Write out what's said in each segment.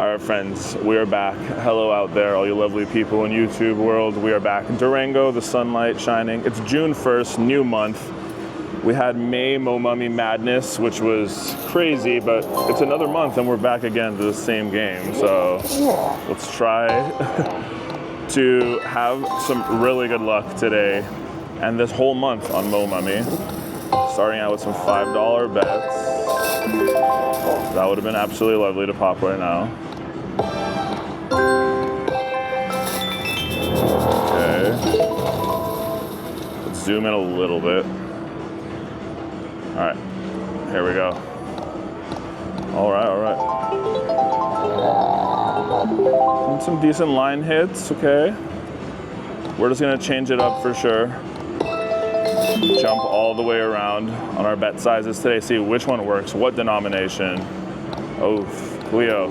All right, friends, we are back. Hello out there, all you lovely people in YouTube world. We are back in Durango, the sunlight shining. It's June 1st, new month. We had May Mo Mummy Madness, which was crazy, but it's another month and we're back again to the same game. So let's try to have some really good luck today and this whole month on Mo Mummy. Starting out with some $5 bets. That would have been absolutely lovely to pop right now. Okay. Let's zoom in a little bit. All right, here we go. All right. And some decent line hits, okay. We're just gonna change it up for sure. Jump all the way around on our bet sizes today, see which one works, what denomination. Oh, Cleo.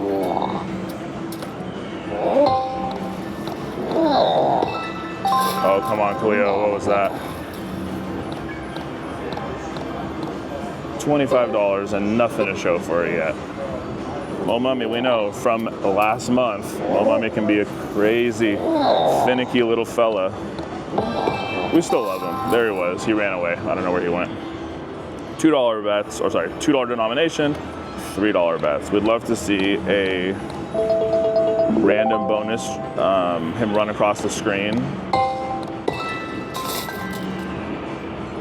Oh, come on, Cleo, what was that? $25 and nothing to show for it yet. Mo Mummy, we know from last month, Mo Mummy can be a crazy, finicky little fella. We still love him. There he was. He ran away. I don't know where he went. $2 bets, or sorry, $2 denomination, $3 bets. We'd love to see a random bonus, him run across the screen.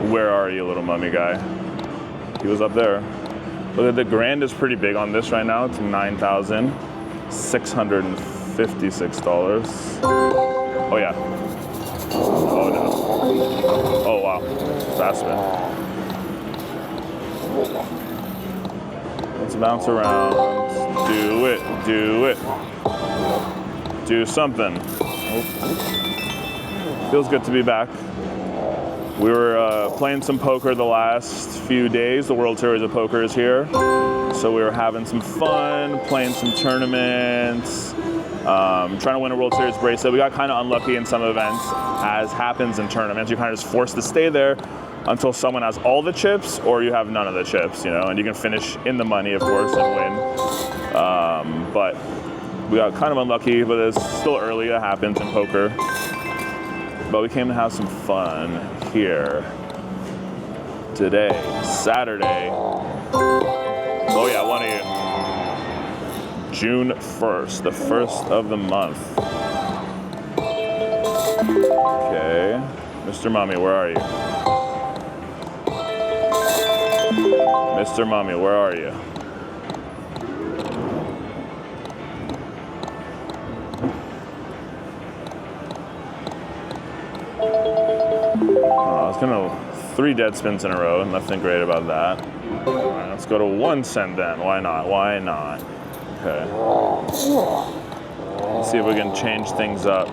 Where are you, little mummy guy? He was up there. Look at the grand is pretty big on this right now. It's $9,656. Oh yeah. Oh no. Oh wow. Fast spin. Let's bounce around. Do it. Do something. Oh. Feels good to be back. We were playing some poker the last few days. The World Series of Poker is here. So we were having some fun, playing some tournaments, trying to win a World Series bracelet. We got kind of unlucky in some events, as happens in tournaments. You're kind of just forced to stay there until someone has all the chips or you have none of the chips, you know, and you can finish in the money, of course, and win. But we got kind of unlucky, but it's still early. It happens in poker. But we came to have some fun here today, Saturday. Oh yeah, one of you. June 1st, the first of the month. Okay, Mr. Mummy, where are you? Mr. Mummy, where are you? Oh, it's gonna 3 dead spins in a row. Nothing great about that. All right, let's go to 1 cent then. Why not? Why not? Okay. Let's see if we can change things up.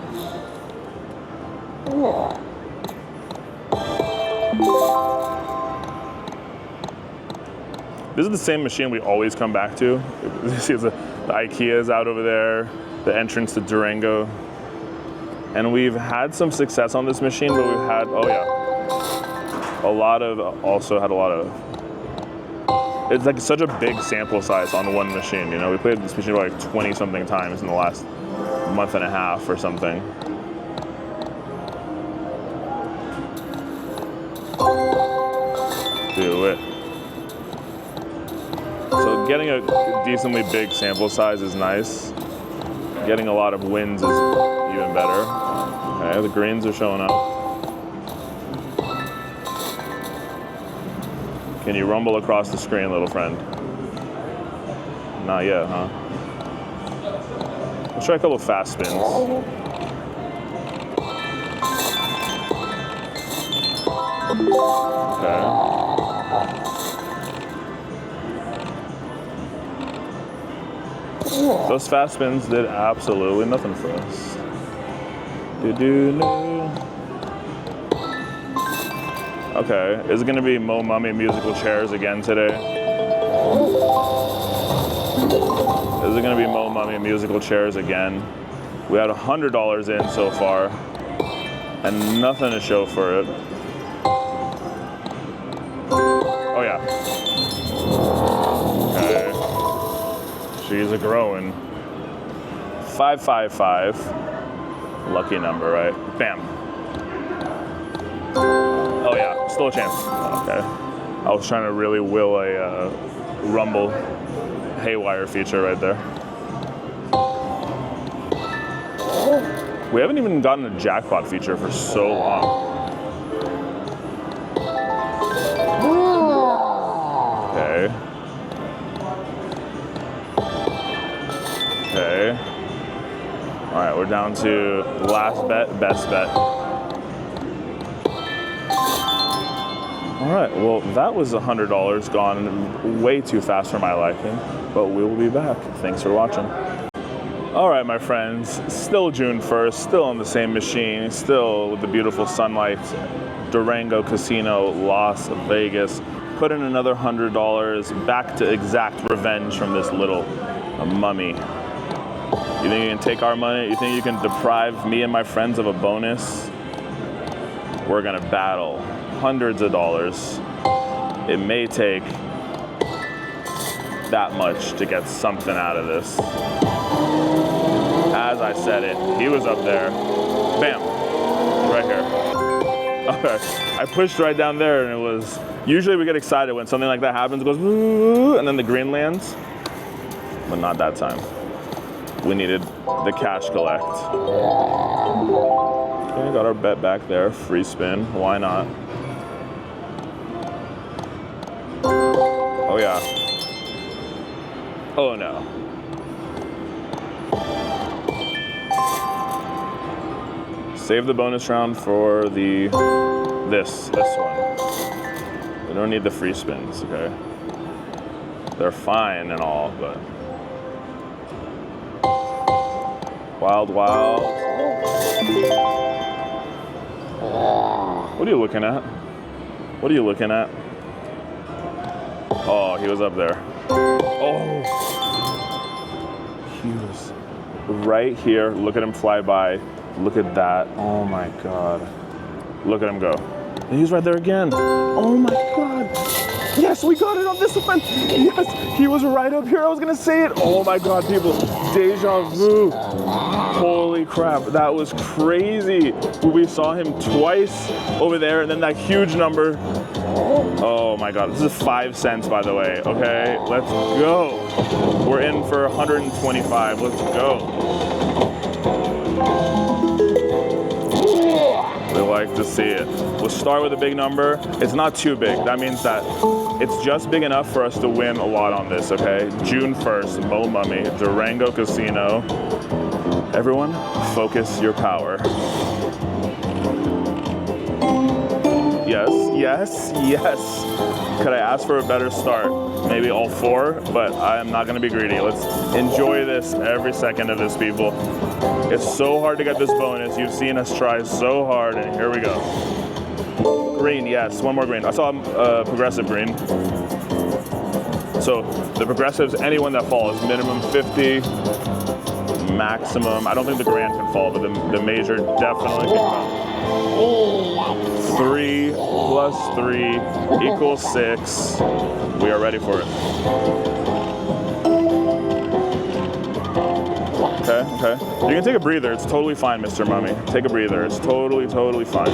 This is the same machine we always come back to. You see the IKEA is out over there, the entrance to Durango. And we've had some success on this machine, but we've had, it's like such a big sample size on one machine, you know? We played this machine like 20 something times in the last month and a half or something. Do it. So getting a decently big sample size is nice. Getting a lot of wins is even better. Okay, the greens are showing up. Can you rumble across the screen, little friend? Not yet, huh? Let's try a couple of fast spins. Okay. Those fast spins did absolutely nothing for us. Okay, is it gonna be Mo Mummy musical chairs again today? Is it gonna be Mo Mummy musical chairs again? We had $100 in so far, and nothing to show for it. Oh yeah. Okay. She's a growing. 555. Lucky number, right? Bam. Oh yeah, still a chance. Okay. I was trying to really will a rumble haywire feature right there. We haven't even gotten a jackpot feature for so long. Okay. Okay. All right, we're down to last bet, best bet. All right, well, that was $100 gone way too fast for my liking, but we will be back. Thanks for watching. All right, my friends, still June 1st, still on the same machine, still with the beautiful sunlight, Durango Casino, Las Vegas. Put in another $100 back to exact revenge from this little mummy. You think you can take our money? You think you can deprive me and my friends of a bonus? We're gonna battle hundreds of dollars. It may take that much to get something out of this. As I said it, he was up there. Bam, right here. Okay, I pushed right down there and it was, usually we get excited when something like that happens, it goes, woo, and then the green lands, but not that time. We needed the cash collect. Okay, got our bet back there, free spin, why not? Oh yeah. Oh no. Save the bonus round for the this one. We don't need the free spins, okay? They're fine and all, but wild, wild. What are you looking at? What are you looking at? Oh, he was up there. Oh, he was right here. Look at him fly by. Look at that. Oh my God. Look at him go. And he's right there again. Oh my God. Yes, we got it on this one. Yes, he was right up here. I was gonna say it. Oh my God, people. Deja vu. Holy crap, that was crazy. We saw him twice over there and then that huge number. Oh my God, this is 5 cents, by the way, okay? Let's go. We're in for 125, let's go. We like to see it. We'll start with a big number. It's not too big. That means that it's just big enough for us to win a lot on this, okay? June 1st, Mo Mummy, Durango Casino. Everyone, focus your power. Yes, yes, yes. Could I ask for a better start? Maybe all 4, but I am not gonna be greedy. Let's enjoy this, every second of this, people. It's so hard to get this bonus. You've seen us try so hard, and here we go. Green, yes, one more green. I saw progressive green. So the progressives, anyone that falls, minimum 50, maximum. I don't think the grand can fall, but the major definitely can come. 3 plus 3 equals 6. We are ready for it. Okay, okay. You can take a breather. It's totally fine, Mr. Mummy. Take a breather. It's totally, totally fine.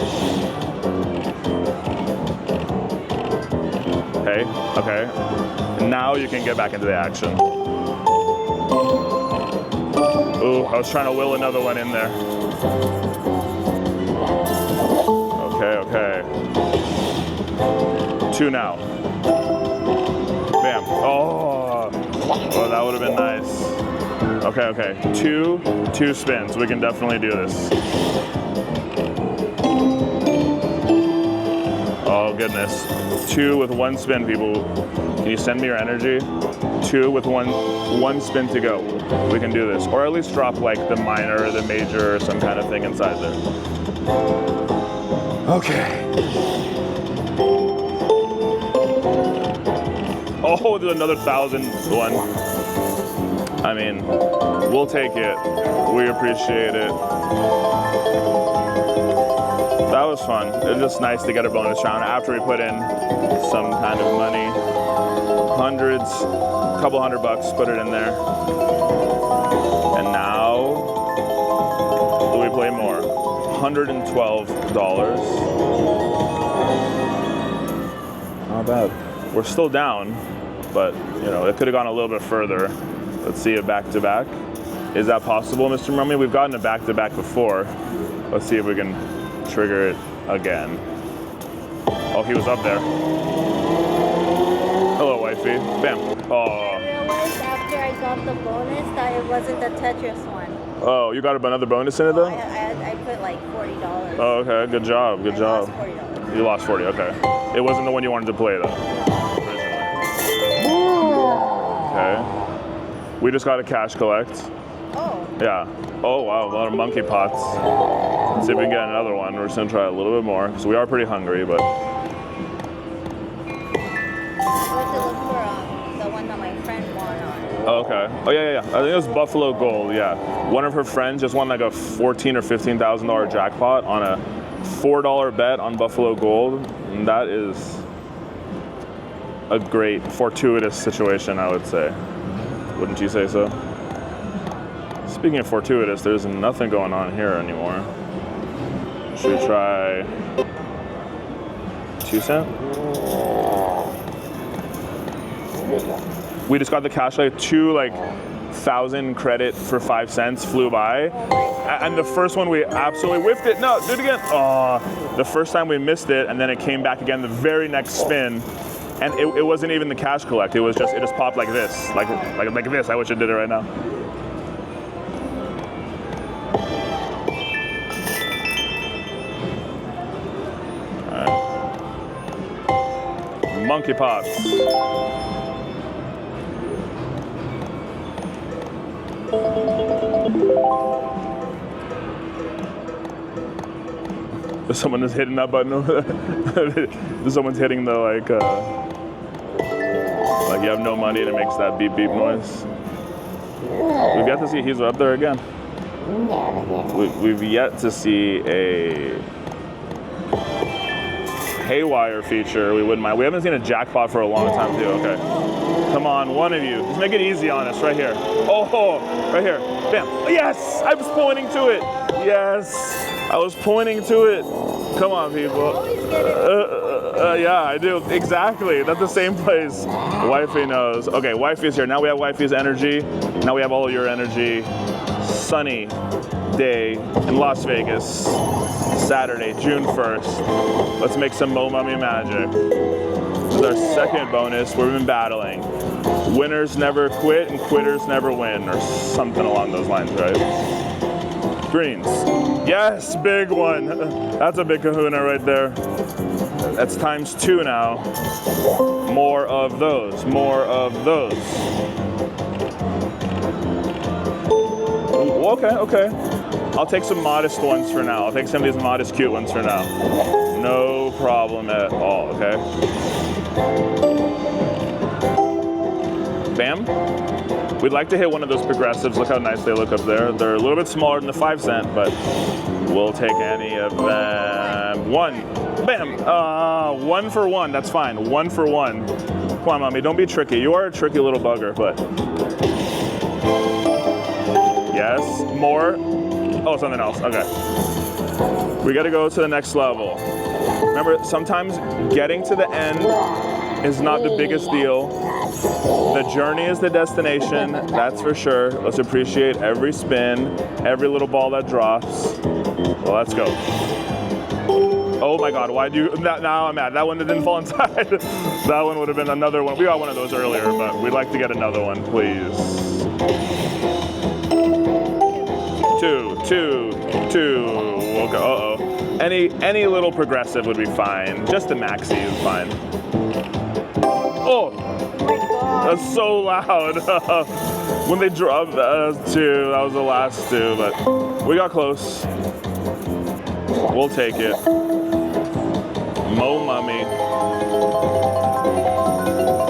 Okay, okay. Now you can get back into the action. Ooh, I was trying to will another one in there. Okay, okay. 2 now. Bam. Oh, that would have been nice. Okay, okay. 2 spins. We can definitely do this. Oh, goodness. 2 with 1 spin, people. Can you send me your energy? 2 with one spin to go. We can do this. Or at least drop like the minor or the major or some kind of thing inside there. Okay. Oh, there's another 1,000 one. I mean, we'll take it. We appreciate it. That was fun. It was just nice to get a bonus round after we put in some kind of money. Hundreds, a couple $100 bucks, put it in there. And now $112. Not bad. We're still down, but you know, it could have gone a little bit further. Let's see a back-to-back. Is that possible, Mr. Mummy? We've gotten a back-to-back before. Let's see if we can trigger it again. Oh, he was up there. Hello, wifey. Bam. Oh. I realized after I got the bonus that it wasn't the Tetris one. Oh, you got another bonus in it though? I put like $40. Oh, okay. Good job. Good job. I lost $40. You lost 40. Okay. It wasn't the one you wanted to play though. Okay. We just got a cash collect. Oh. Yeah. Oh wow, a lot of monkey pots. Let's see if we can get another one. We're just gonna try a little bit more because we are pretty hungry, but. I went to look for the one that my friend won on. Oh, okay. Oh yeah. I think it was Buffalo Gold. Yeah. One of her friends just won like a $14,000 or $15,000 jackpot on a $4 bet on Buffalo Gold, and that is a great fortuitous situation, I would say. Wouldn't you say so? Speaking of fortuitous, there's nothing going on here anymore. Should we try 2 cent? We just got the cash like 2,000 credit for 5 cents flew by. And the first one we absolutely whiffed it. No, do it again. Oh, the first time we missed it and then it came back again the very next spin. And it wasn't even the cash collect. It just popped like this. Like this. I wish I did it right now. Monkey pots. Someone is hitting that button over there. Someone's hitting the like you have no money and it makes that beep beep noise. We've yet to see, he's up there again. We've yet to see a haywire feature. We wouldn't mind. We haven't seen a jackpot for a long time too. Okay. Come on, one of you. Just make it easy on us right here. Oh, right here. Bam. Yes! I was pointing to it. Yes. I was pointing to it. Come on, people. Yeah, I do. Exactly. That's the same place. Wifey knows. Okay, wifey's here. Now we have wifey's energy. Now we have all your energy. Sunny day in Las Vegas. Saturday, June 1st. Let's make some Mo Mummy magic. This is our second bonus. We've been battling. Winners never quit and quitters never win, or something along those lines, right? Greens. Yes, big one. That's a big kahuna right there. That's ×2 now. More of those. More of those. Okay. I'll take some modest ones for now. I'll take some of these modest, cute ones for now. No problem at all, okay? Bam. We'd like to hit one of those progressives. Look how nice they look up there. They're a little bit smaller than the 5 cent, but we'll take any of them. One. Bam. 1 for 1. That's fine. 1 for 1. Come on, Mommy. Don't be tricky. You are a tricky little bugger, but... Yes. More. Oh, something else. Okay. We got to go to the next level. Remember, sometimes getting to the end is not the biggest deal. The journey is the destination, that's for sure. Let's appreciate every spin, every little ball that drops. Well, let's go. Oh my God, why'd you, now I'm mad. That one didn't fall inside. That one would have been another one. We got one of those earlier, but we'd like to get another one, please. 2. Okay, uh-oh. Any little progressive would be fine. Just the maxi is fine. Oh! That's so loud. When they dropped that was 2, that was the last 2, but we got close. We'll take it. Mo Mummy.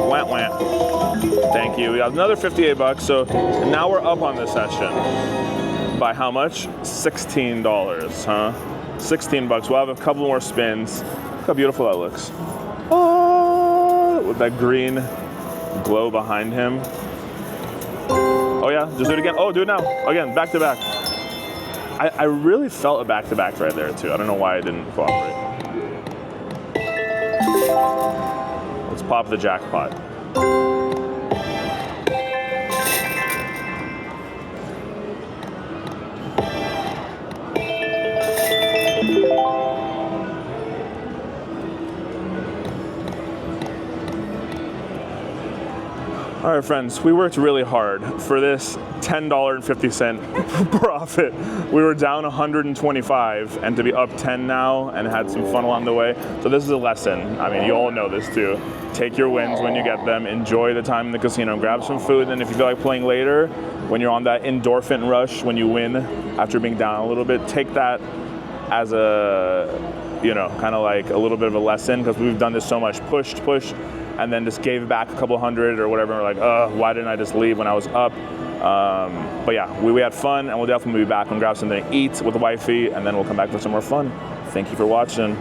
Wah wah. Thank you. We got another 58 bucks, so now we're up on this session. By how much? $16, huh? 16 bucks. We'll have a couple more spins. Look how beautiful that looks. Oh, with that green glow behind him. Oh yeah, just do it again. Oh, do it now. Again, back to back. I really felt a back-to-back right there too. I don't know why I didn't cooperate. Let's pop the jackpot. All right, friends, we worked really hard for this $10.50 profit. We were down 125, and to be up 10 now and had some fun along the way. So this is a lesson. I mean, you all know this too. Take your wins when you get them. Enjoy the time in the casino. Grab some food, and if you feel like playing later, when you're on that endorphin rush, when you win after being down a little bit, take that as a, you know, kind of like a little bit of a lesson, because we've done this so much. Pushed, and then just gave back a couple hundred or whatever. And we're like, why didn't I just leave when I was up? But yeah, we had fun, and we'll definitely be back and grab something to eat with the wifey, and then we'll come back for some more fun. Thank you for watching.